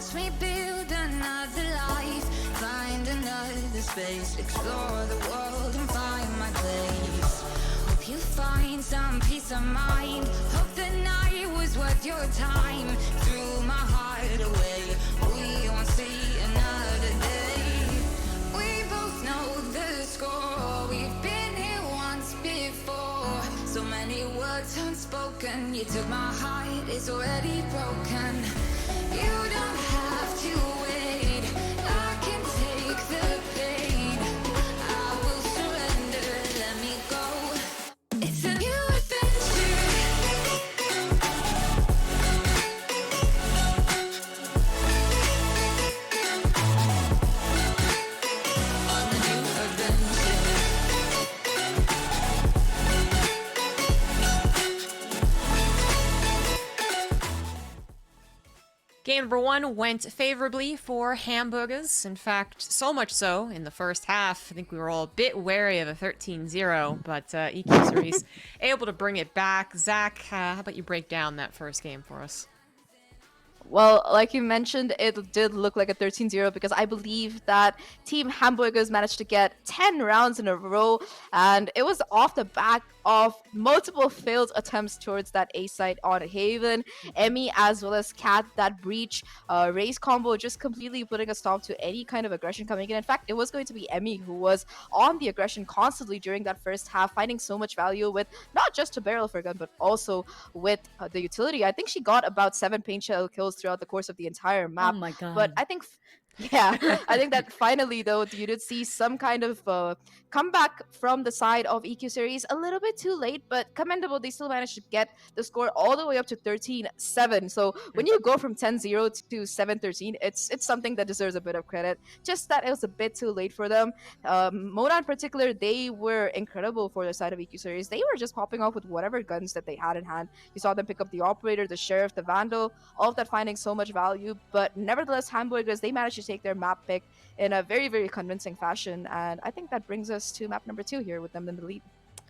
watch me build another life, find another space, explore the world and find my place. Hope you find some peace of mind, hope the night was worth your time. Threw my heart away, we won't see another day. We both know the score, we've been here once before. So many words unspoken, you took my heart, it's already broken. You don't have to wait, I can take the pain. I will surrender, let me go. It's a new adventure. On a new adventure. Game number 1 went favorably for Hamboigas. In fact, so much so, in the first half, I think we were all a bit wary of a 13-0, but EQ Cerise able to bring it back. Zach, how about you break down that first game for us? Well, like you mentioned, it did look like a 13-0 because I believe that Team Hamburgers managed to get 10 rounds in a row, and it was off the back of multiple failed attempts towards that A site on Haven. Emmy as well as Cat, that breach raise combo just completely putting a stop to any kind of aggression coming in. In fact, it was going to be Emmy who was on the aggression constantly during that first half, finding so much value with not just a barrel for gun, but also with the utility. I think she got about 7 paint shell kills throughout the course of the entire map. Oh my god. But I think yeah, I think that finally, though, you did see some kind of comeback from the side of EQ Series. A little bit too late, but commendable. They still managed to get the score all the way up to 13-7. So when you go from 10-0 to 7-13, it's something that deserves a bit of credit. Just that it was a bit too late for them. Mona in particular, they were incredible for the side of EQ Series. They were just popping off with whatever guns that they had in hand. You saw them pick up the Operator, the Sheriff, the Vandal, all of that finding so much value. But nevertheless, Hamburgers, they managed to take their map pick in a very, very convincing fashion. And I think that brings us to map number 2 here with them in the lead.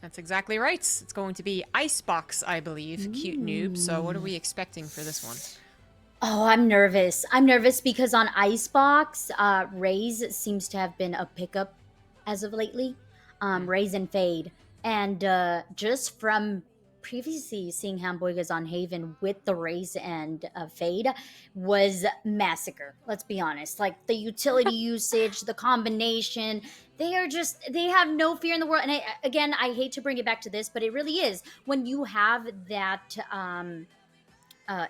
That's exactly right. It's going to be Icebox, I believe. Cute noob. So what are we expecting for this one? Oh, I'm nervous. I'm nervous because on Icebox, Raze seems to have been a pickup as of lately. Raze and Fade. And just from previously seeing Hamboigas on Haven with the Raze and Fade was massacre. Let's be honest. Like the utility usage, the combination, they have no fear in the world. And I hate to bring it back to this, but it really is. When you have that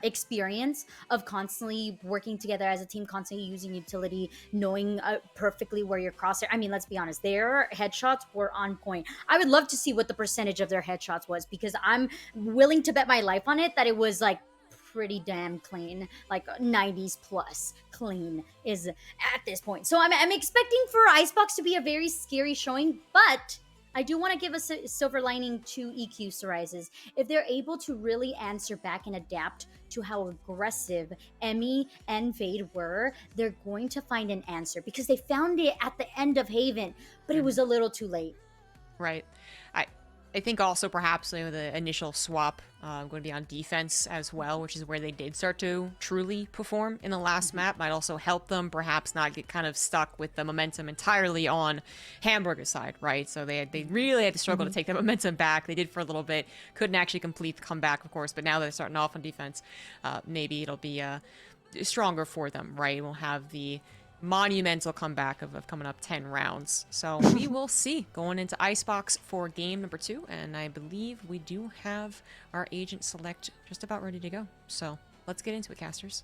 experience of constantly working together as a team, constantly using utility, knowing perfectly where your crosshair. I mean, let's be honest, their headshots were on point. I would love to see what the percentage of their headshots was because I'm willing to bet my life on it that it was like pretty damn clean, like 90s plus clean is at this point. So I'm expecting for Icebox to be a very scary showing, but I do want to give a silver lining to EQ Cerise. If they're able to really answer back and adapt to how aggressive Emmy and Fade were, they're going to find an answer because they found it at the end of Haven, but it was a little too late. Right. I think also perhaps the initial swap going to be on defense as well, which is where they did start to truly perform in the last map. Might also help them perhaps not get kind of stuck with the momentum entirely on Hamburger's side, right? So they really had to struggle to take the momentum back. They did for a little bit. Couldn't actually complete the comeback, of course, but now they're starting off on defense. Maybe it'll be stronger for them, right? We'll have the monumental comeback of coming up 10 rounds. So we will see going into Icebox for game number 2. And I believe we do have our agent select just about ready to go. So let's get into it, casters.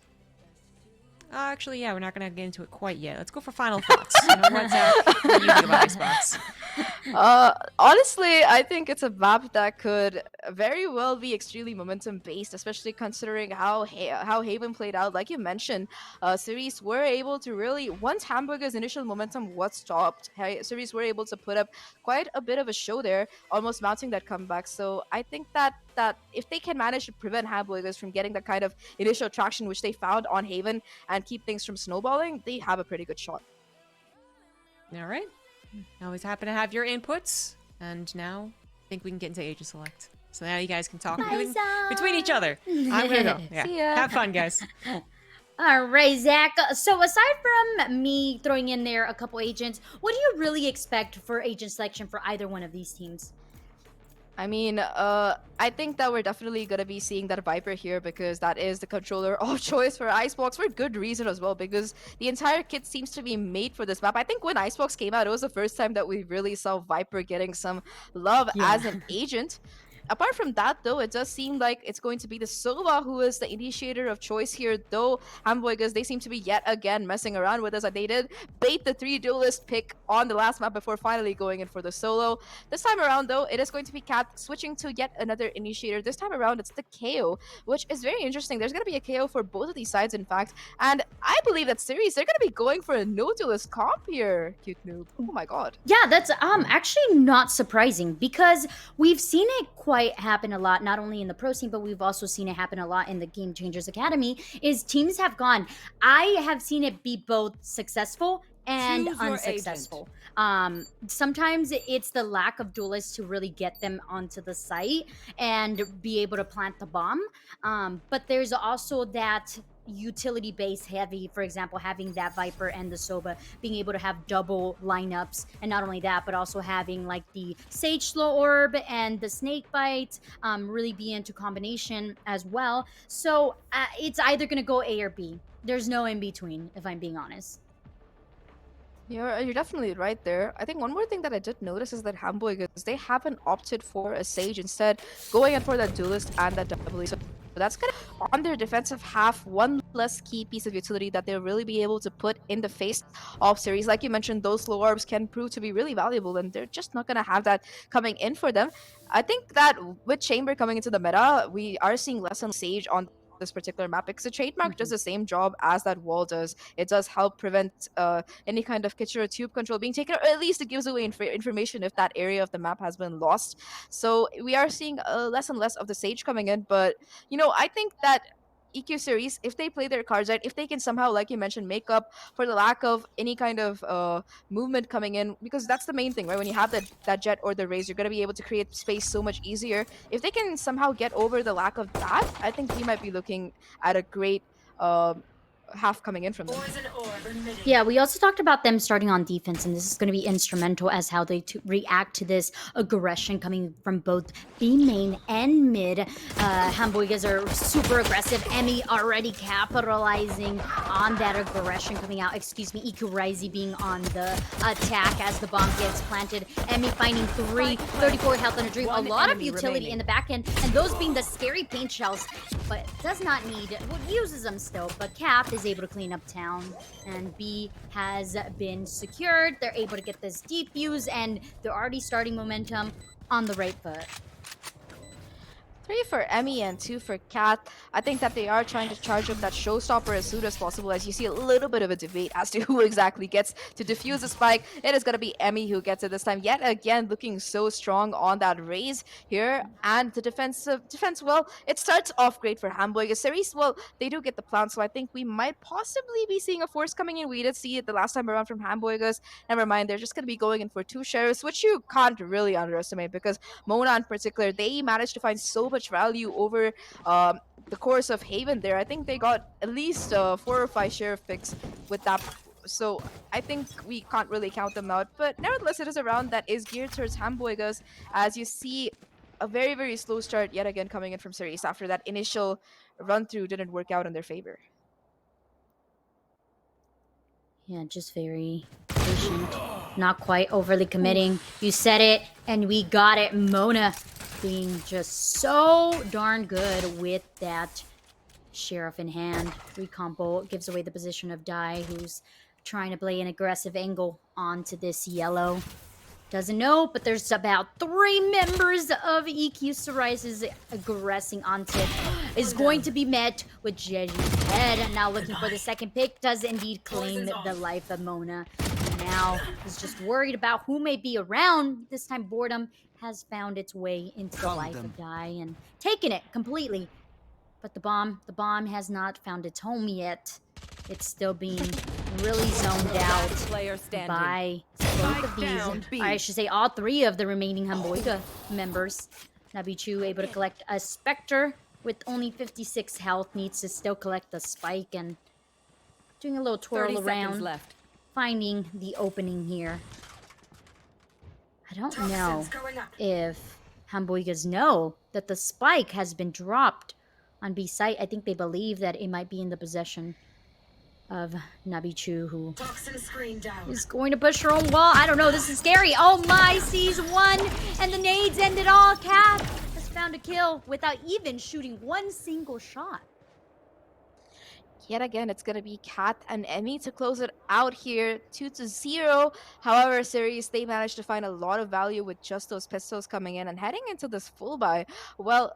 Actually, yeah, we're not going to get into it quite yet. Let's go for final thoughts. You know what, Zach? What do you think about Icebox? Honestly, I think it's a map that could very well be extremely momentum based, especially considering how Haven played out. Like you mentioned, Cerise were able to really, once Hamburger's initial momentum was stopped, Cerise were able to put up quite a bit of a show there, almost mounting that comeback. So I think that if they can manage to prevent Hamburgers from getting the kind of initial traction which they found on Haven and keep things from snowballing, they have a pretty good shot. All right. Always happy to have your inputs. And now I think we can get into Agent Select. So now you guys can talk between each other. I'm going to go. Yeah. See ya. Have fun, guys. All right, Zach. So aside from me throwing in there a couple agents, what do you really expect for agent selection for either one of these teams? I mean, I think that we're definitely gonna be seeing that Viper here because that is the controller of choice for Icebox for good reason as well. Because the entire kit seems to be made for this map. I think when Icebox came out, it was the first time that we really saw Viper getting some love Yeah. as an agent. Apart from that, though, it does seem like it's going to be the Sova who is the initiator of choice here. Though Hamboigas, they seem to be yet again messing around with us, and they did bait the 3 duelist pick on the last map before finally going in for the solo. This time around, though, it is going to be Cat switching to yet another initiator. This time around, it's the KO, which is very interesting. There's going to be a KO for both of these sides, in fact. And I believe that Cerise, they're going to be going for a no duelist comp here, Cute Noob. Oh my god. Yeah, that's actually not surprising because we've seen it quite happen a lot, not only in the pro scene, but we've also seen it happen a lot in the Game Changers Academy. Is teams have gone. I have seen it be both successful and Choose your unsuccessful. Sometimes it's the lack of duelists to really get them onto the site and be able to plant the bomb. But there's also that utility base heavy, for example, having that Viper and the Soba being able to have double lineups, and not only that, but also having like the Sage Slow Orb and the Snake Bite really be into combination as well. So it's either going to go A or B. There's no in between, if I'm being honest. You're definitely right there. I think one more thing that I did notice is that Hamboigas, they haven't opted for a Sage, instead going in for that duelist and that double. So that's kind of on their defensive half, one less key piece of utility that they'll really be able to put in the face of Cerise. Like you mentioned, those slow orbs can prove to be really valuable, and they're just not going to have that coming in for them. I think that with Chamber coming into the meta, we are seeing less and Sage on this particular map because the trademark does the same job as that wall does. It does help prevent any kind of kitchen or tube control being taken, or at least it gives away information if that area of the map has been lost. So we are seeing less and less of the Sage coming in, but I think that EQ series, if they play their cards right, if they can somehow, like you mentioned, make up for the lack of any kind of movement coming in, because that's the main thing, right? When you have that jet or the raise, you're going to be able to create space so much easier. If they can somehow get over the lack of that, I think we might be looking at a great half coming in from them. Yeah, we also talked about them starting on defense, and this is going to be instrumental as how they react to this aggression coming from both B main and mid. Hamboigas are super aggressive. Emmy already capitalizing on that aggression coming out. Excuse me, Ikuraisi being on the attack as the bomb gets planted. Emmy finding 34 health on a dream. A lot of utility in the back end, and those being the scary paint shells, but does not need, well, uses them still, but Cap is able to clean up town, and B has been secured. They're able to get this defuse, and they're already starting momentum on the right foot. 3 for Emmy and 2 for Kat. I think that they are trying to charge up that showstopper as soon as possible, as you see a little bit of a debate as to who exactly gets to defuse the spike. It is going to be Emmy who gets it this time. Yet again, looking so strong on that raise here. And the defense, well, it starts off great for Hamboigas. Cerise, well, they do get the plant, so I think we might possibly be seeing a force coming in. We did see it the last time around from Hamboigas. Never mind, they're just going to be going in for 2 sheriffs, which you can't really underestimate, because Mona in particular, they managed to find so much value over the course of Haven there. I think they got at least 4 or 5 sheriff picks with that. So I think we can't really count them out. But nevertheless, it is a round that is geared towards Hamboigas, as you see a very, very slow start yet again coming in from Cerise after that initial run through didn't work out in their favor. Yeah, just very patient. Not quite overly committing. You said it, and we got it. Mona being just so darn good with that sheriff in hand. Recombo gives away the position of Dai, who's trying to play an aggressive angle onto this yellow. Doesn't know, but there's about 3 members of EQ Cerise aggressing onto it. Is going to be met with Jeju's head. Now looking for the second pick. Does indeed claim the life of Mona. Now is just worried about who may be around. This time boredom has found its way into the life of Dai and taken it completely. But the bomb has not found its home yet. It's still being really zoned out by both of these. I should say all 3 of the remaining Hamboiga members. Nabichu able to collect a Spectre with only 56 health, needs to still collect the spike, and Doing a little 30 twirl seconds around, left. finding the opening here. I don't know if Hamboigas know that the spike has been dropped on B site. I think they believe that it might be in the possession of Nabichu, who is going to push her own wall. I don't know. This is scary. Oh my, sees one, and the nades end it all. Cat has found a kill without even shooting one single shot. Yet again, it's going to be Kat and Emmy to close it out here, 2-0. However, Cerise, they managed to find a lot of value with just those pistols coming in and heading into this full buy. Well,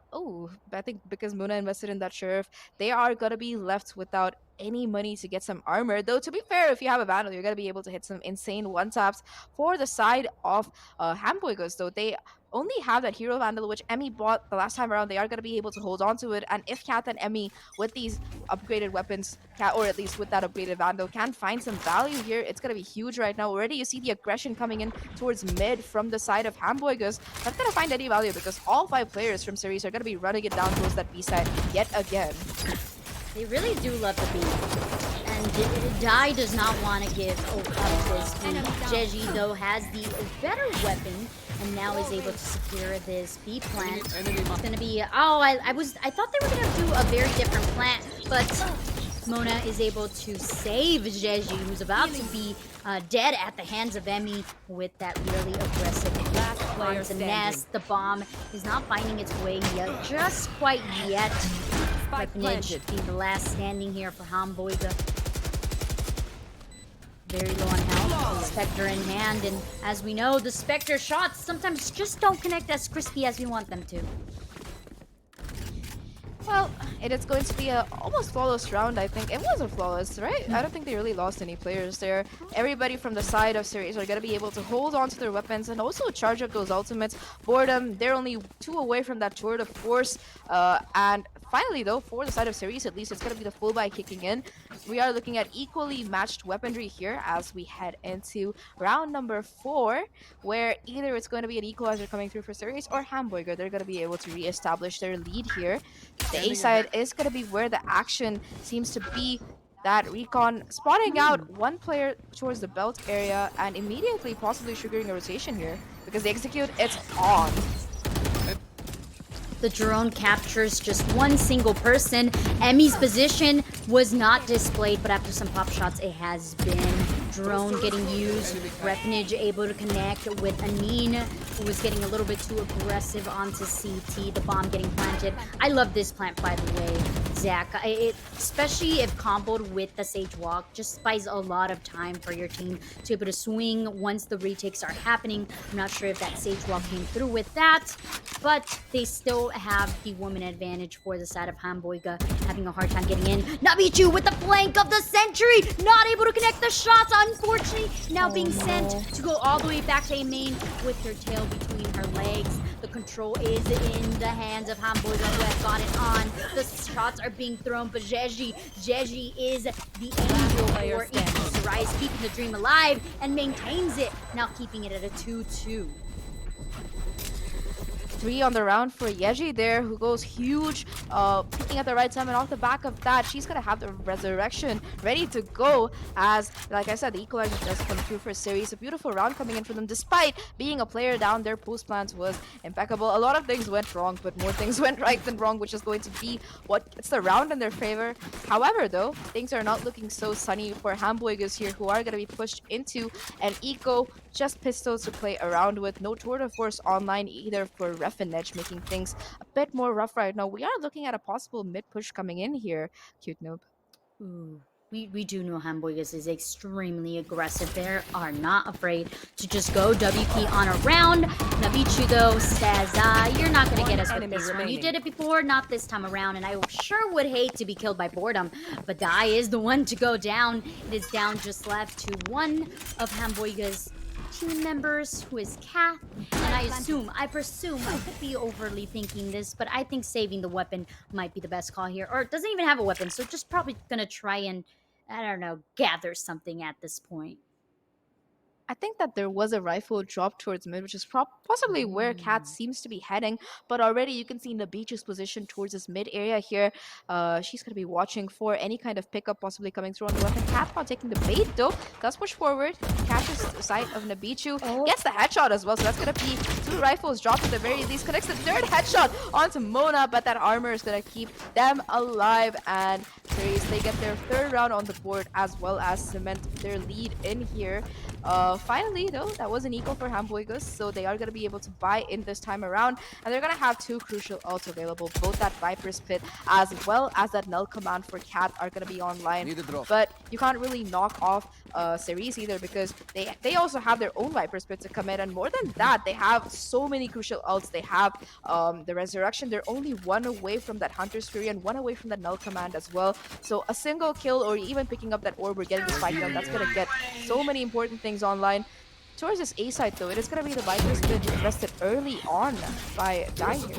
I think because Muna invested in that Sheriff, they are going to be left without any money to get some armor. Though, to be fair, if you have a Vandal, you're going to be able to hit some insane one-taps for the side of Hamboigas, though they only have that Hero Vandal, which Emmy bought the last time around. They are going to be able to hold on to it. And if Kat and Emmy, with these upgraded weapons, or at least with that upgraded Vandal, can find some value here, it's going to be huge right now. Already you see the aggression coming in towards mid from the side of Hamboigas. Not going to find any value because all 5 players from Cerise are going to be running it down towards that B side yet again. They really do love the B. And Dai does not want to give up this to Jeji, though has the better weapon and now is able to secure this B plant. It's gonna be I thought they were gonna do a very different plant, but Mona is able to save Jeji, who's about to be dead at the hands of Emmy with that really aggressive last player on the nest. The bomb is not finding its way yet, just quite yet. Weaponage being the last standing here for Hamboiga. Very low on health. Spectre in hand, and as we know, the Spectre shots sometimes just don't connect as crispy as we want them to. Well, it is going to be a almost flawless round, I think. It wasn't flawless, right? I don't think they really lost any players there. Everybody from the side of Cerise are going to be able to hold on to their weapons and also charge up those ultimates. Boredom, they're only 2 away from that tour de force. And finally, though, for the side of Cerise, at least, it's going to be the full buy kicking in. We are looking at equally matched weaponry here as we head into round number 4, where either it's going to be an equalizer coming through for Cerise or Hamburger. They're going to be able to re-establish their lead here. The A side is going to be where the action seems to be. That recon spotting out one player towards the belt area and immediately possibly triggering a rotation here because the execute, it's on. The drone captures just one single person. Emmy's position was not displayed, but after some pop shots, it has been. Drone getting used. Refinage able to connect with Anine, who was getting a little bit too aggressive onto CT. The bomb getting planted. I love this plant, by the way, Zach. Especially if comboed with the Sage Walk, just buys a lot of time for your team to be able to swing once the retakes are happening. I'm not sure if that Sage Walk came through with that, but they still have the woman advantage for the side of Hamboiga, having a hard time getting in. Nabichu with the flank of the sentry, not able to connect the shots, unfortunately. Now being sent to go all the way back to A main with her tail between her legs. The control is in the hands of Hamboiga, who has got it on. The shots are being thrown, but Jeji is the angel for Cerise, keeping the dream alive and maintains it, now keeping it at a 2-2. 3 on the round for Yeji there, who goes huge, picking at the right time, and off the back of that, she's gonna have the resurrection ready to go as, like I said, the equalizer does come through for Cerise. A beautiful round coming in for them, despite being a player down. Their post plans was impeccable. A lot of things went wrong, but more things went right than wrong, which is going to be what gets the round in their favor. However, though, things are not looking so sunny for Hamboigas here, who are gonna be pushed into an eco, just pistols to play around with. No tour de force online either for Refinage, making things a bit more rough right now. We are looking at a possible mid push coming in here, Cute Noob. Ooh, we do know Hamboigas is extremely aggressive. They are not afraid to just go WP on a round. Navichu, though, says, you're not going to get us with this one. You did it before, not this time around, and I sure would hate to be killed by boredom, but Dai is the one to go down. It is down just left to one of Hamboigas' team members, who is Kath, and I presume, I could be overly thinking this, but I think saving the weapon might be the best call here. Or it doesn't even have a weapon, so just probably gonna try and, I don't know, gather something at this point. I think that there was a rifle drop towards mid, which is possibly where Cat seems to be heading. But already you can see Nabichu's position towards this mid area here. She's going to be watching for any kind of pickup possibly coming through on the weapon. Cat not taking the bait though. Does push forward. Catches the sight of Nabichu. Gets the headshot as well. So that's going to be 2 rifles dropped at the very least. Connects the 3rd headshot onto Mona. But that armor is going to keep them alive. And Cerise, they get their 3rd round on the board as well as cement their lead in here. Finally, though, that was an equal for Hamboigas, so they are going to be able to buy in this time around, and they're going to have 2 crucial ults available. Both that Viper's Pit as well as that Null Command for Cat are going to be online. But you can't really knock off Cerise either, because they also have their own Viper's Pit to commit, and more than that, they have so many crucial ults. They have the Resurrection. They're only 1 away from that Hunter's Fury and 1 away from that Null Command as well. So a single kill or even picking up that orb or getting the spike down, that's going to get so many important things online. Towards this A side though, it is going to be the Viper's Pit invested early on by Dai here.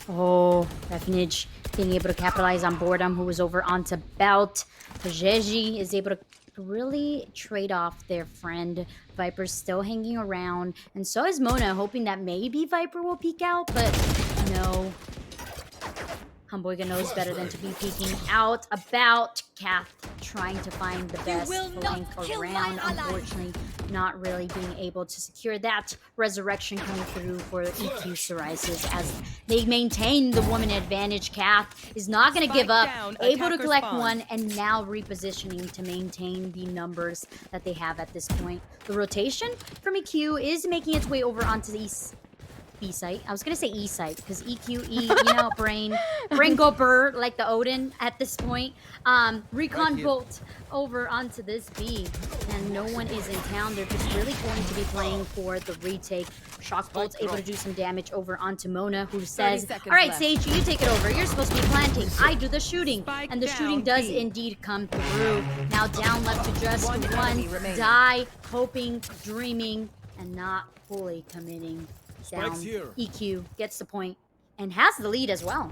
Oh, Refuge being able to capitalize on boredom, who was over onto Bout. Jeji is able to really trade off their friend. Viper's still hanging around, and so is Mona, hoping that maybe Viper will peek out, but no. Hamboiga knows better than to be peeking out. About Kath trying to find the best flank around. Unfortunately, not really being able to secure that resurrection coming through for EQ Cerise as they maintain the woman advantage. Kath is not going to give up, able to collect one, and now repositioning to maintain the numbers that they have at this point. The rotation from EQ is making its way over onto the east. B site. I was gonna say E site because EQ, you know, brain go burr like the Odin at this point. Recon bolt over onto this B, and no one is in town. They're just really going to be playing for the retake. Shock bolt's able to do some damage over onto Mona, who says, "All right, Sage, you take it over. You're supposed to be planting. I do the shooting," and the shooting does indeed come through. Now down left to just one. Die, hoping, dreaming, and not fully committing. Down. EQ gets the point and has the lead as well.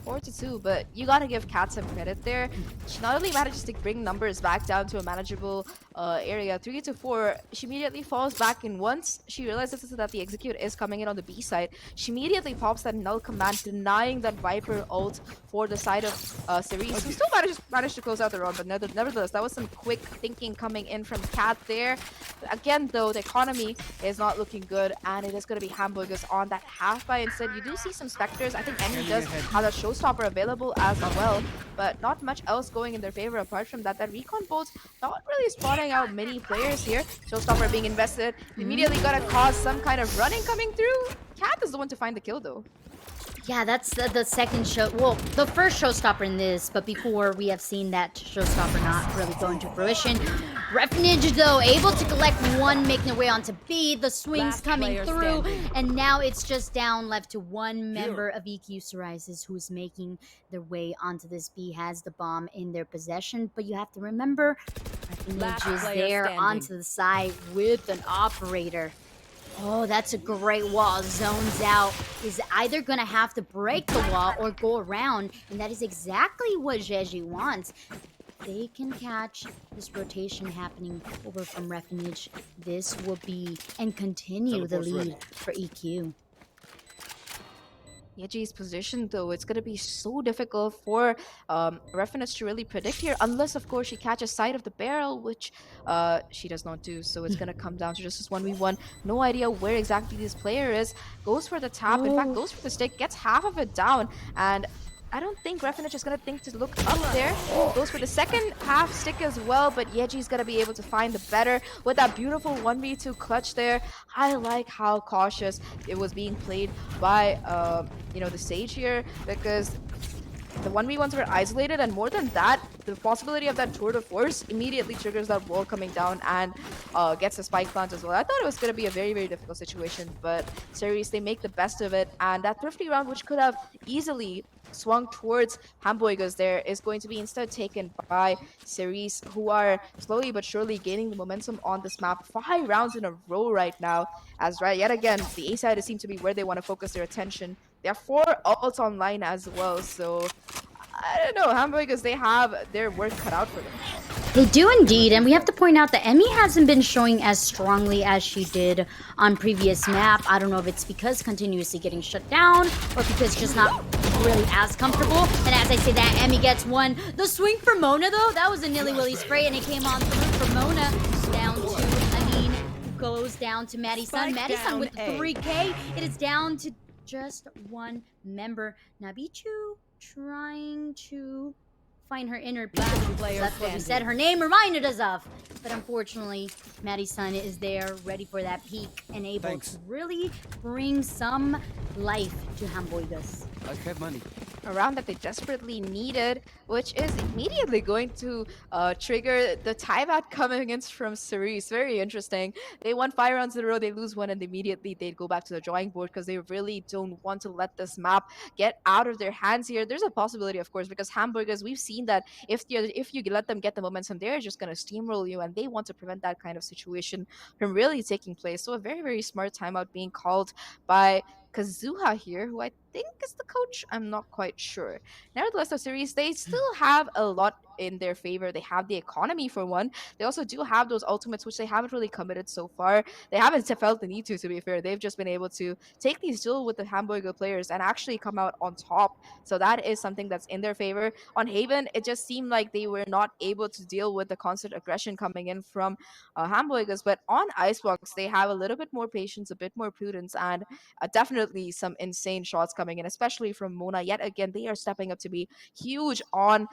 4-2, but you gotta give Kat some credit there. She not only manages to bring numbers back down to a manageable area, 3-4, she immediately falls back in. Once she realizes that the execute is coming in on the B side, she immediately pops that Null Command, denying that Viper ult for the side of Cerise, who still managed to close out the round, but nevertheless, that was some quick thinking coming in from Kat there. Again, though, the economy is not looking good, and it is going to be Hamboigas on that half buy instead. You do see some Spectres. I think Enemy does have that Showstopper available as well, but not much else going in their favor apart from that. That Recon Bolt not really spotting out many players here. Showstopper being invested. Immediately gonna cause some kind of running coming through. Cat is the one to find the kill though. Yeah, that's the second show. Well, the first showstopper in this, but before we have seen that showstopper not really going to fruition. Refuge, though, able to collect one, making their way onto B. The swings coming through, and now it's just down left to one member of EQ Cerise who's making their way onto this B, has the bomb in their possession. But you have to remember, Refuge is there onto the side with an operator. Oh, that's a great wall. Zones out. Is either going to have to break the wall or go around. And that is exactly what Jeji wants. They can catch this rotation happening over from Refuge. This will be and continue the lead for EQ. Yeji's position, though, it's going to be so difficult for Refinance to really predict here, unless, of course, she catches sight of the barrel, which she does not do. So it's going to come down to just this 1v1. No idea where exactly this player is. Goes for the tap. In fact, goes for the stick, gets half of it down, and I don't think Refinage is going to think to look up there. Goes for the second half stick as well, but Yeji's going to be able to find the better with that beautiful 1v2 clutch there. I like how cautious it was being played by, the Sage here, because the 1v1s were isolated, and more than that, the possibility of that tour de force immediately triggers that wall coming down and gets a spike plant as well. I thought it was going to be a very, very difficult situation, but Cerise, they make the best of it, and that thrifty round, which could have easily swung towards Hamboigas there, is going to be instead taken by Cerise, who are slowly but surely gaining the momentum on this map. 5 rounds in a row right now, as yet again, the A side seems to be where they want to focus their attention. They have 4 ults online as well, so I don't know, Hamboigas, they have their work cut out for them. They do indeed, and we have to point out that Emmy hasn't been showing as strongly as she did on previous map. I don't know if it's because continuously getting shut down or because just not really as comfortable. And as I say that, Emmy gets one. The swing for Mona, though, that was a nilly-willy spray, and it came on through for Mona. Down to, goes down to Maddie Sun. Maddie Sun with the 3K. It is down to just one member. Nabichu trying to find her inner peak. That's what we said her name reminded us of. But unfortunately, Maddie Sun is there, ready for that peak, and able to really bring some life to Hamboigas. I have money. A round that they desperately needed, which is immediately going to trigger the timeout coming against from Cerise. Very interesting. They won 5 rounds in a row, they lose one, and immediately they'd go back to the drawing board because they really don't want to let this map get out of their hands here. There's a possibility, of course, because Hamburgers, we've seen that if you let them get the momentum, they're just going to steamroll you, and they want to prevent that kind of situation from really taking place. So a very, very smart timeout being called by Kazuha here, who I think is the coach. I'm not quite sure. Nevertheless, the series, they still have a lot in their favor. They have the economy for one. They also do have those ultimates, which they haven't really committed so far. They haven't felt the need to be fair. They've just been able to take these duel with the Hamburger players and actually come out on top. So that is something that's in their favor. On Haven, it just seemed like they were not able to deal with the constant aggression coming in from Hamburgers. But on Icebox, they have a little bit more patience, a bit more prudence, and definitely some insane shots coming in, especially from Mona. Yet again, they are stepping up to be huge on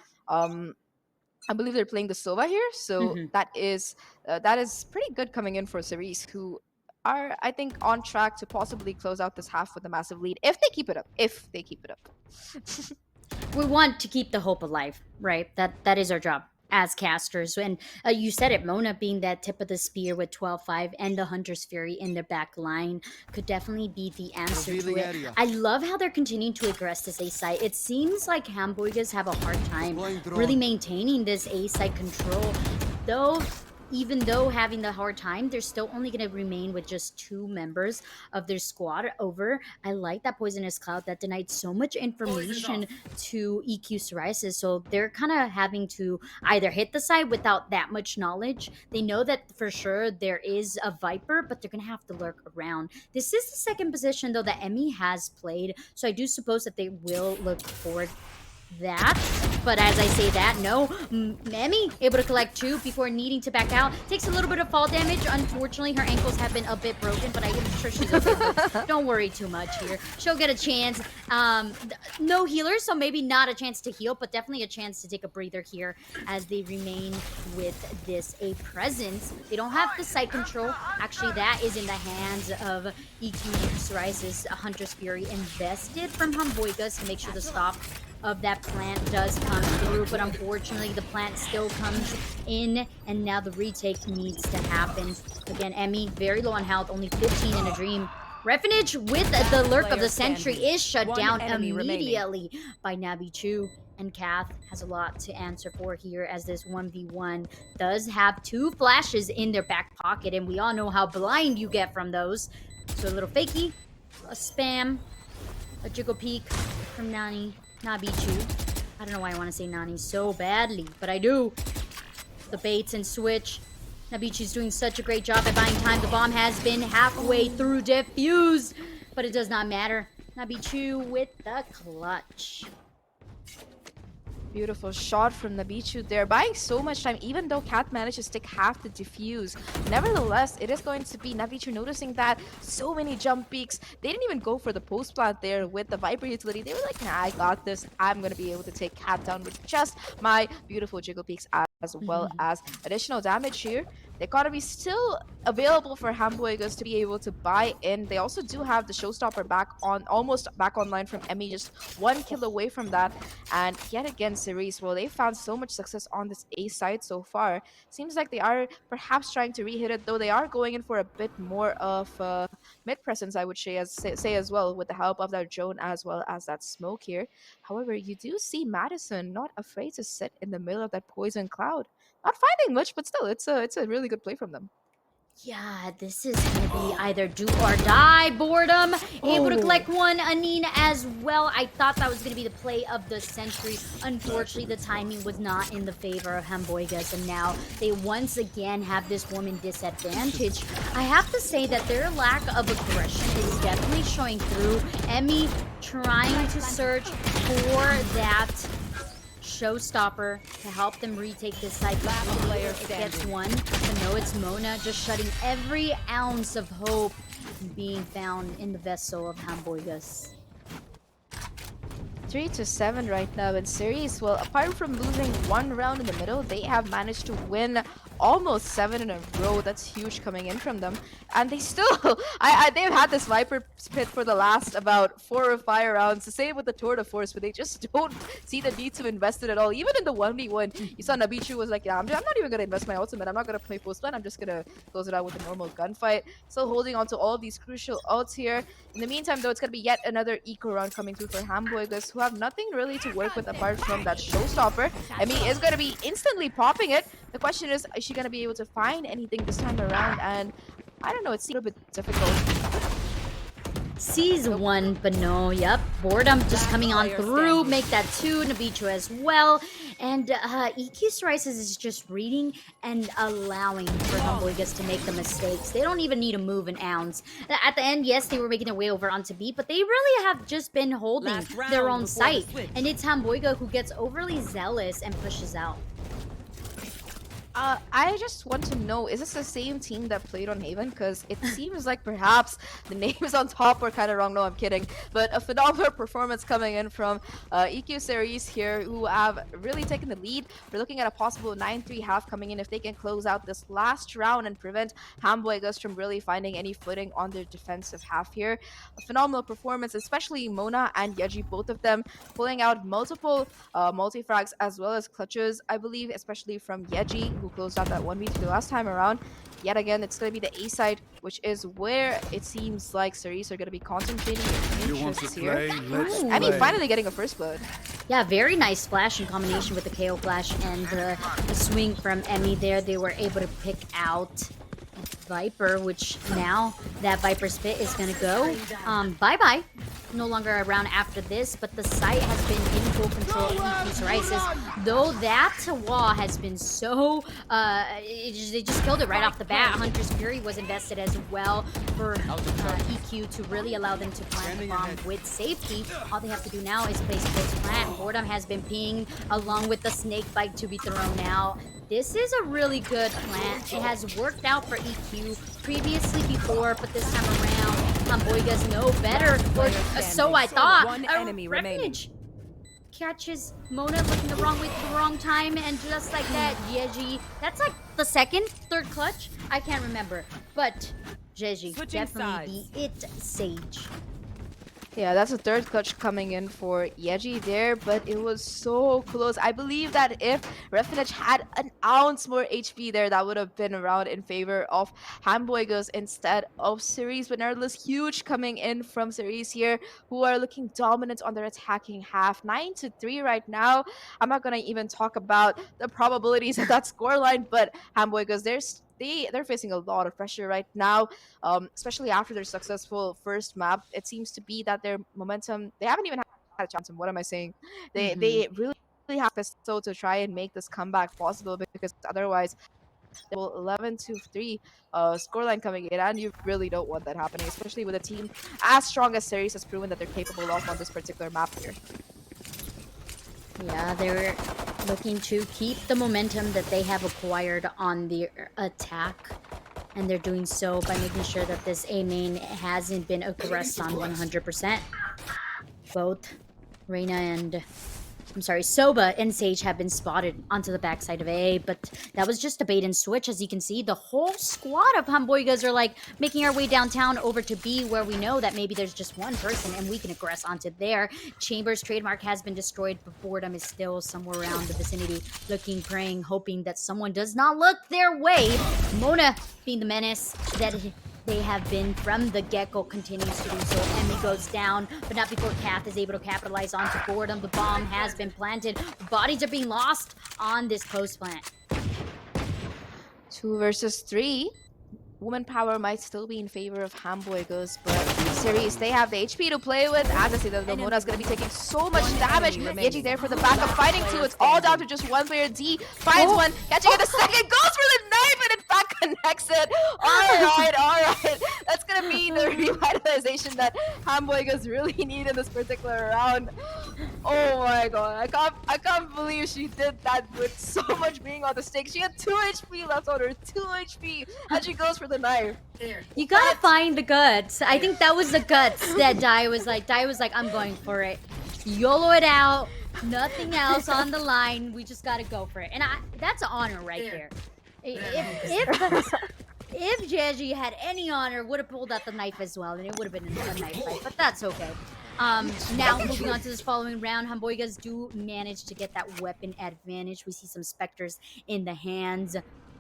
I believe they're playing the Sova here, so that is pretty good coming in for Cerise, who are, I think, on track to possibly close out this half with a massive lead if they keep it up. If they keep it up. We want to keep the hope alive, right? That is our job as casters. And you said it, Mona being that tip of the spear with 12-5 and the Hunter's Fury in their back line could definitely be the answer to it. I love how they're continuing to aggress this A site. It seems like Hamburgers have a hard time really maintaining this A site control. Even though having the hard time, they're still only going to remain with just 2 members of their squad over. I like that Poisonous Cloud that denied so much information to EQ Cerise. So they're kind of having to either hit the side without that much knowledge. They know that for sure there is a Viper, but they're going to have to lurk around. This is the second position, though, that Emmy has played. So I do suppose that they will look forward that. But as I say that, no. Emmy able to collect 2 before needing to back out. Takes a little bit of fall damage. Unfortunately, her ankles have been a bit broken, but I'm sure she's okay. Don't worry too much here. She'll get a chance. No healers, so maybe not a chance to heal, but definitely a chance to take a breather here as they remain with this A presence. They don't have the site control. Actually, that is in the hands of EQ Cerise's Hunter's Fury invested from Hamboigas to make sure the stop of that plant does come through, but unfortunately the plant still comes in, and now the retake needs to happen. Again, Emmy very low on health, only 15 in a dream. Refinage with the lurk of the sentry is shut down immediately by Nabi Chu, and Kath has a lot to answer for here as this 1v1 does have 2 flashes in their back pocket, and we all know how blind you get from those. So a little fakey, a spam, a jiggle peek from Nabichu. I don't know why I want to say Nani so badly, but I do. The baits and switch. Nabichu's doing such a great job at buying time. The bomb has been halfway through defuse, but it does not matter. Nabichu with the clutch. Beautiful shot from Nabichu there, buying so much time, even though Cat managed to stick half the defuse. Nevertheless, it is going to be Nabichu noticing that so many jump peaks. They didn't even go for the post plant there with the Viper utility. They were like, nah, I got this. I'm going to be able to take Cat down with just my beautiful jiggle peaks as well as additional damage here. The economy still available for Hamboigas to be able to buy in. They also do have the showstopper almost back online from Emmy, just 1 kill away from that. And yet again, Cerise, well, they found so much success on this A side so far. Seems like they are perhaps trying to re-hit it, though they are going in for a bit more of mid presence, I would say as well, with the help of that drone as well as that smoke here. However, you do see Madison not afraid to sit in the middle of that poison cloud. Not finding much, but still, it's a really good play from them. Yeah, this is gonna be either do or die. Boredom, able to collect one. Anine as well. I thought that was gonna be the play of the century. Unfortunately, the timing was not in the favor of Hamboigas, and now they once again have this woman disadvantage. I have to say that their lack of aggression is definitely showing through. Emmy trying to search for that showstopper to help them retake this side. Last player gets one, but no, it's Mona just shutting every ounce of hope being found in the vessel of Hamboigas. 3-7 right now in series. Well, apart from losing one round in the middle, they have managed to win almost 7 in a row. That's huge coming in from them. And they still, they've had this Viper pit for the last about 4 or 5 rounds. The same with the Tour de Force, but they just don't see the need to invest it at all. Even in the 1v1, you saw Nabichu was like, yeah, I'm not even going to invest my ultimate. I'm not going to play post plan. I'm just going to close it out with a normal gunfight. Still holding on to all of these crucial ults here. In the meantime, though, it's going to be yet another eco round coming through for Hamboigas, who have nothing really to work with apart from that showstopper. Emmy is going to be instantly popping it. The question is she going to be able to find anything this time around? And I don't know, it's a little bit difficult. Sees one, but no, yep. Boredom just coming on through, make that 2, Nabichu as well. And EQ Cerise is just reading and allowing for Hamboigas to make the mistakes. They don't even need to move an ounce. At the end, yes, they were making their way over onto B, but they really have just been holding their own site. And it's Hamboiga who gets overly zealous and pushes out. I just want to know, is this the same team that played on Haven? Because it seems like perhaps the names on top were kind of wrong. No, I'm kidding. But a phenomenal performance coming in from EQ Cerise here, who have really taken the lead. We're looking at a possible 9-3 half coming in if they can close out this last round and prevent Hamboigas from really finding any footing on their defensive half here. A phenomenal performance, especially Mona and Yeji, both of them pulling out multiple multi-frags as well as clutches, I believe, especially from Yeji, who closed out that 1v2 last time around. Yet again, it's going to be the A side, which is where it seems like Cerise are going to be concentrating their interests here. I mean, finally getting a first blood. Yeah, very nice flash in combination with the KO flash and the swing from Emmy there. They were able to pick out Viper, which now that Viper spit is going to go bye-bye. No longer around after this, but the site has been in full control of EQ Cerise. Though that wall has been so, they just killed it right off the bat. Hunter's Fury was invested as well for EQ to really allow them to plant the bomb with safety. All they have to do now is place close plant. Boredom has been pinged along with the snake bite to be thrown out. This is a really good plant. It has worked out for EQ previously before, but this time around, Hamboigas know better. Or so I thought. One enemy remaining. Catches Mona looking the wrong way at the wrong time, and just like that, Yeji. That's like the third clutch? I can't remember. But Yeji, definitely the it sage. Yeah, that's a third clutch coming in for Yeji there, but it was so close. I believe that if Refinage had an ounce more HP there, that would have been around in favor of Hamboigas instead of Cerise. But nevertheless, huge coming in from Cerise here, who are looking dominant on their attacking half. 9-3 right now. I'm not going to even talk about the probabilities of that scoreline, but Hamboigas, they're facing a lot of pressure right now, especially after their successful first map. It seems to be that their momentum, they haven't even had a chance. And what am I saying? They really have to try and make this comeback possible, because otherwise, 11-3 scoreline coming in, and you really don't want that happening, especially with a team as strong as Cerise has proven that they're capable of on this particular map here. Yeah, they're looking to keep the momentum that they have acquired on the attack. And they're doing so by making sure that this A main hasn't been aggressed on 100%. Both Reyna and Soba and Sage have been spotted onto the backside of A, but that was just a bait and switch. As you can see, the whole squad of Hamboigas are like making our way downtown over to B, where we know that maybe there's just one person and we can aggress onto there. Chamber's trademark has been destroyed, but Boredom is still somewhere around the vicinity, looking, praying, hoping that someone does not look their way. Mona, being the menace that they have been from the get-go, continues to do so. Emmy goes down, but not before Kath is able to capitalize onto Boredom. The bomb has been planted. Bodies are being lost on this post plant. 2 versus 3. woman power might still be in favor of Hamboigas, but Cerise, they have the HP to play with. As I say, the Mona's going to be taking so much damage. Yeji there for the backup, fighting two. It's all down to just one player. D finds one, catching it a second, goes for the knife, and in fact connects it. All right. That's going to be the revitalization that Hamboigas really need in this particular round. Oh my god, I can't believe she did that with so much being on the stake. She had 2 HP left on her, 2 HP, and she goes for the knife. You gotta find the guts. I think that was the guts that Dai was like, I'm going for it. YOLO it out, nothing else on the line. We just gotta go for it. And that's an honor right there. If Jeji had any honor, would have pulled out the knife as well, and it would have been a knife fight, but that's okay. Now moving on to this following round, Hamboigas do manage to get that weapon advantage. We see some Spectres in the hands,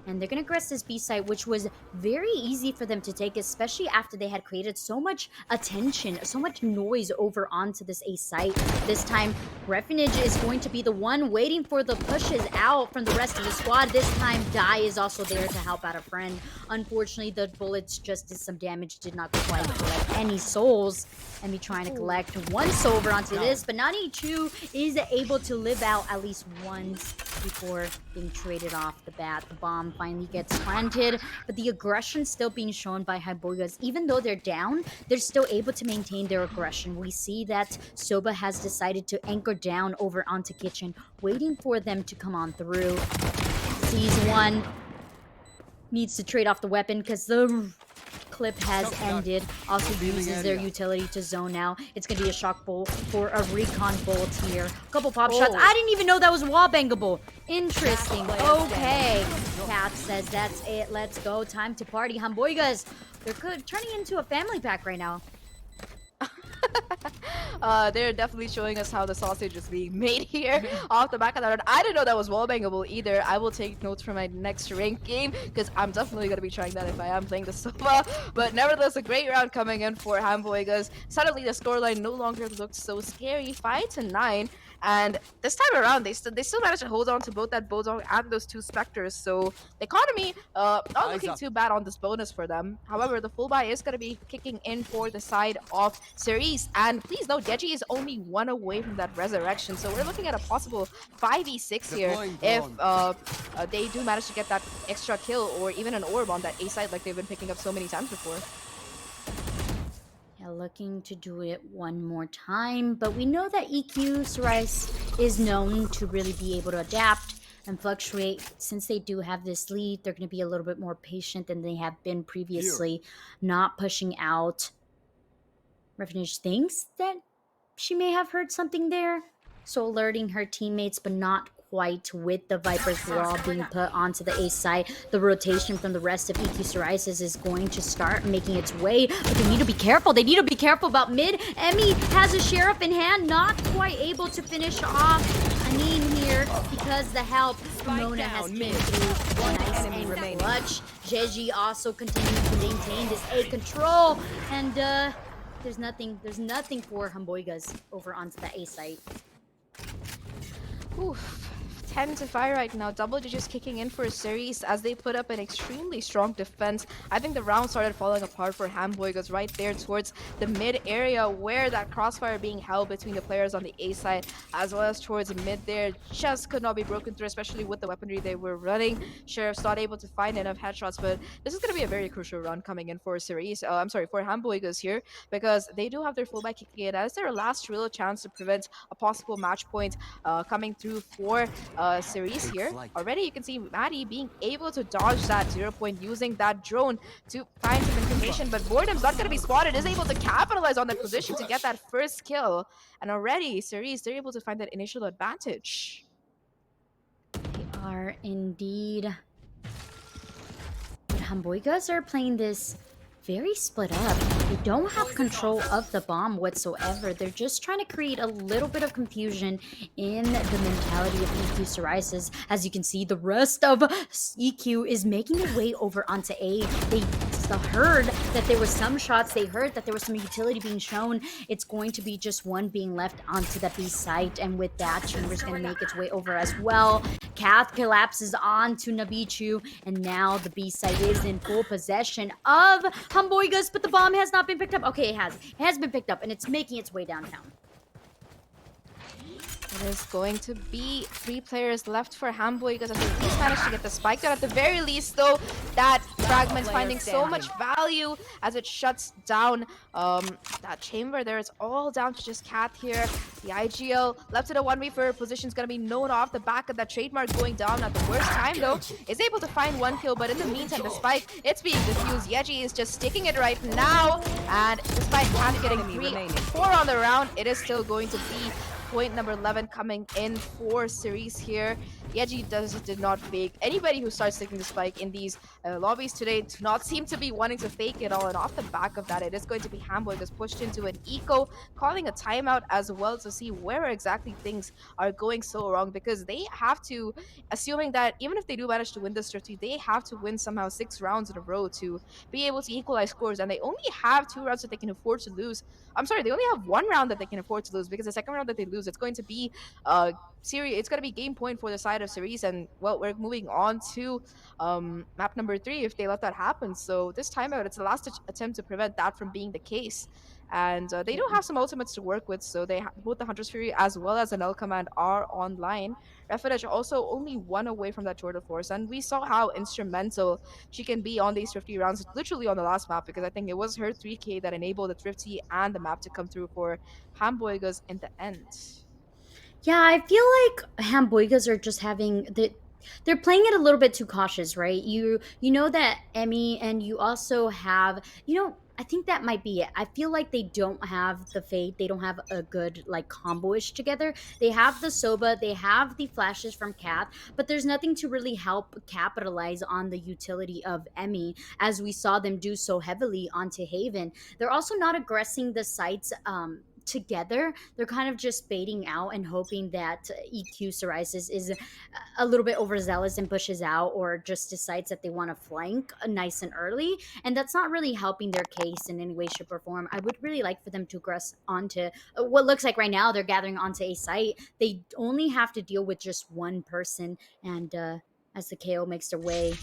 and they're gonna aggress this B site, which was very easy for them to take, especially after they had created so much attention, so much noise over onto this A site. This time, Refuge is going to be the one waiting for the pushes out from the rest of the squad. This time, Dai is also there to help out a friend. Unfortunately, the bullets just did some damage, did not quite collect any souls. And be trying to collect one soul over onto this, but Nani Chu is able to live out at least once before being traded off the bat. The bomb finally gets planted, but the aggression still being shown by Hamboigas. Even though they're down, they're still able to maintain their aggression. We see that Soba has decided to anchor down over onto Kitchen, waiting for them to come on through. Sees one, needs to trade off the weapon because the clip has ended. Also uses their utility to zone now. It's gonna be a shock bolt for a recon bolt here. Couple pop shots. I didn't even know that was wall bangable. Interesting. Okay. Cat says that's it. Let's go. Time to party. Hamboigas, they're turning into a family pack right now. They're definitely showing us how the sausage is being made here off the back of that. I didn't know that was wallbangable either. I will take notes for my next ranked game because I'm definitely going to be trying that if I am playing the Soba. But nevertheless, a great round coming in for Hamboigas. Suddenly, the scoreline no longer looks so scary. 5-9. And this time around, they still managed to hold on to both that Bulldog and those 2 Spectres. So the economy not looking too bad on this bonus for them. However, the full buy is going to be kicking in for the side of Cerise. And please note, Geji is only 1 away from that resurrection. So we're looking at a possible 5v6 here if they do manage to get that extra kill or even an orb on that A side like they've been picking up so many times before. Yeah, looking to do it one more time, but we know that EQ Cerise is known to really be able to adapt and fluctuate. Since they do have this lead, they're going to be a little bit more patient than they have been previously, not pushing out. Refuge thinks that she may have heard something there, so alerting her teammates, but not quite with the Viper's wall being put onto the A side. The rotation from the rest of EQ Cerise is going to start making its way, but they need to be careful. They need to be careful about mid. Emmy has a Sheriff in hand, not quite able to finish off Anine here because the help from Mona has came through. Nice and clutch. Jeji also continuing to maintain this A control, and there's nothing for Hamboigas over onto the A site. Oof. 10-5 right now. Double digits kicking in for Cerise as they put up an extremely strong defense. I think the round started falling apart for Hamboigas right there towards the mid area where that crossfire being held between the players on the A side as well as towards mid there just could not be broken through, especially with the weaponry they were running. Sheriff's not able to find enough headshots, but this is going to be a very crucial round coming in for Cerise. I'm sorry, for Hamboigas here, because they do have their fullback kicking in. As their last real chance to prevent a possible match point coming through for Cerise here. Already you can see Maddie being able to dodge that 0 point using that drone to find some information, but Boredom's not going to be spotted, is able to capitalize on that position to get that first kill. And already Cerise, they're able to find that initial advantage. They are indeed. But Hamboigas are playing this very split up. They don't have control of the bomb whatsoever. They're just trying to create a little bit of confusion in the mentality of EQ Cerise. As you can see, the rest of EQ is making their way over onto A. They heard that there was some shots they heard, that there was some utility being shown. It's going to be just one being left onto the B site, and with that, Chamber's going to make its way over as well. Kath collapses onto Nabichu, and now the B site is in full possession of Hamboigas, but the bomb has not been picked up. Okay, it has. It has been picked up, and it's making its way downtown. It is going to be 3 players left for Hamboigas as they at least managed to get the spike down. At the very least, though, that fragment finding so much value as it shuts down that chamber there. It's all down to just Cat here. The IGL left in a 1v4 position is going to be known off the back of that trademark going down at the worst time, though. Is able to find 1 kill, but in the meantime, the spike, it's being diffused. Yeji is just sticking it right now, and despite Cat getting 4 on the round, it is still going to be point number 11 coming in for Cerise here. Yeji did not fake. Anybody who starts taking the spike in these lobbies today do not seem to be wanting to fake it all. And off the back of that, it is going to be Hamboigas pushed into an eco, calling a timeout as well to see where exactly things are going so wrong, because they have to, assuming that even if they do manage to win this strategy, they have to win somehow 6 rounds in a row to be able to equalize scores. And they only have 2 rounds that they can afford to lose. I'm sorry, they only have 1 round that they can afford to lose, because the second round that they lose, it's going to be it's going to be game point for the side of Cerise. And well, we're moving on to map number 3 if they let that happen. So this timeout, it's the last attempt to prevent that from being the case. And they do have some ultimates to work with, so they both the Hunter's Fury as well as the Null Command are online. Refidage also only 1 away from that Tour de Force, and we saw how instrumental she can be on these Thrifty rounds, literally on the last map, because I think it was her 3K that enabled the Thrifty and the map to come through for Hamboigas in the end. Yeah, I feel like Hamboigas are just having they're playing it a little bit too cautious, right? You know that Emmy, and you also have, I think that might be it. I feel like they don't have the Fate. They don't have a good combo-ish together. They have the Soba, they have the flashes from Kath, but there's nothing to really help capitalize on the utility of Emmy, as we saw them do so heavily onto Haven. They're also not aggressing the sites together. They're kind of just baiting out and hoping that EQ Cerise is a little bit overzealous and pushes out, or just decides that they want to flank nice and early, and that's not really helping their case in any way, shape, or form. I would really like for them to aggress onto what looks like right now they're gathering onto a site. They only have to deal with just 1 person, and as the KO makes their way,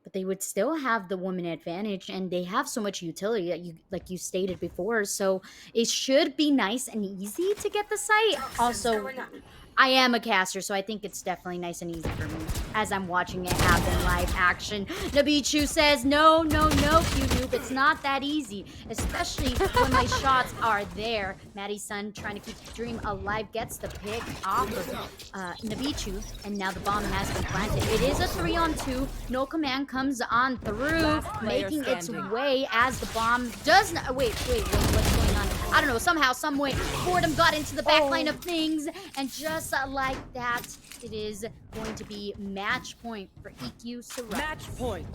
but they would still have the woman advantage, and they have so much utility that you stated before, so it should be nice and easy to get the site. Also, I am a caster, so I think it's definitely nice and easy for me as I'm watching it happen live action. Nabichu says, no, Q-Noob, it's not that easy, especially when my shots are there. Maddie's son trying to keep the dream alive gets the pick off of Nabichu, and now the bomb has been planted. It is a 3-on-2. No command comes on through, making its way as the bomb does not. Wait, what's going on? I don't know, somehow, some way, Boredom got into the back line of things, and just like that, it is going to be match point for EQ Cerise. Match point.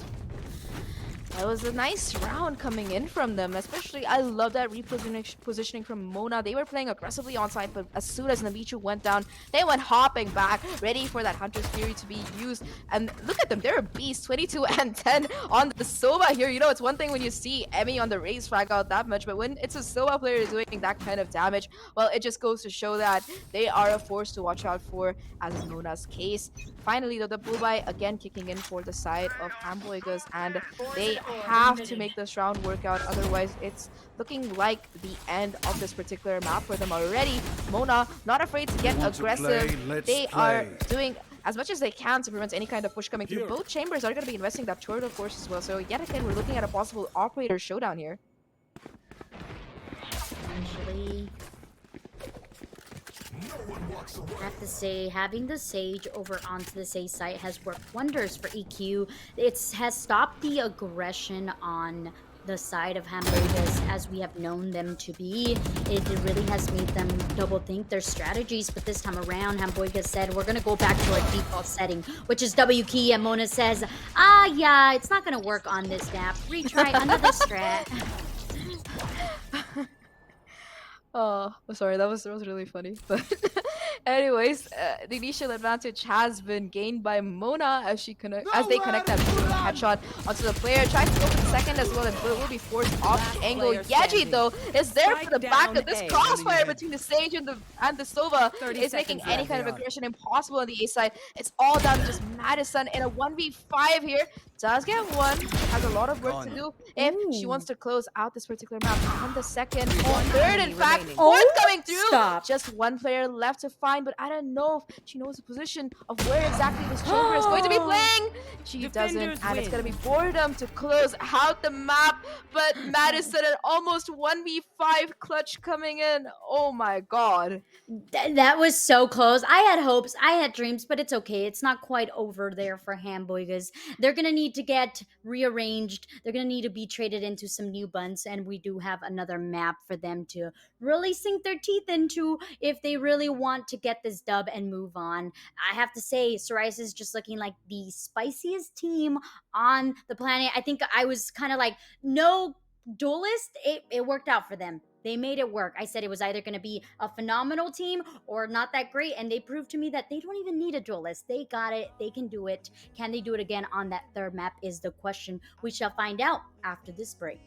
That was a nice round coming in from them, especially I love that repositioning from Mona. They were playing aggressively on side, but as soon as Nabichu went down, they went hopping back, ready for that Hunter's Fury to be used. And look at them, they're a beast, 22 and 10 on the Soba here. It's one thing when you see Emmy on the raise frag out that much, but when it's a Soba player doing that kind of damage, well, it just goes to show that they are a force to watch out for, as is Mona's case. Finally, though, the blue buy again kicking in for the side of Hamboigas, and they have to make this round work out, otherwise it's looking like the end of this particular map for them already. Mona not afraid to get aggressive. They are doing as much as they can to prevent any kind of push coming through. Both chambers are going to be investing that Tour de Force as well, so yet again we're looking at a possible operator showdown here. Actually, I have to say, having the Sage over onto the A site has worked wonders for EQ. It has stopped the aggression on the side of Hamboigas as we have known them to be. It really has made them double think their strategies, but this time around, Hamboigas said, we're gonna go back to our default setting, which is W key, and Mona says, yeah, it's not gonna work on this map. Retry another strat. Oh, sorry, that was really funny. But anyways, the initial advantage has been gained by Mona as they connect that headshot onto the player. Tries to go for the second as well, and will be forced off the angle. player Yaji, standing. though, is there for the Strike back of down this A. crossfire between the Sage and the Sova 30 is making seconds any left. kind of aggression impossible on the A side. It's all down to just Madison in a 1v5 here. Does get one, has a lot of work to do if she wants to close out this particular map. On the second, third, in fact, remaining. fourth coming through. Stop. Just one player left to find, but I don't know if she knows the position of where exactly this chamber is going to be playing. She doesn't, Defenders and it's win. going to be boredom to close out the map. But Madison at almost 1v5 clutch coming in. Oh my god. That was so close. I had hopes, I had dreams, but it's okay. It's not quite over there for Hamboigas. They're gonna need to get rearranged. They're gonna need to be traded into some new buns, and we do have another map for them to really sink their teeth into if they really want to get this dub and move on. I have to say, Cerise is just looking like the spiciest team on the planet. I think I was kind of like, no duelist. It worked out for them. They made it work. I said it was either going to be a phenomenal team or not that great, and they proved to me that they don't even need a duelist. They got it. They can do it. Can they do it again on that third map is the question. We shall find out after this break.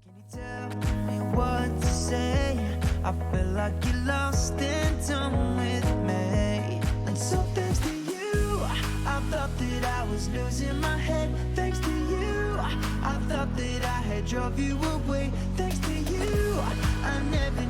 Can you tell me what to say? I feel like you lost in time with me. And so thanks to you, I thought that I was losing my head. Thanks to you, I thought that I had drove you away. Thanks to you, I never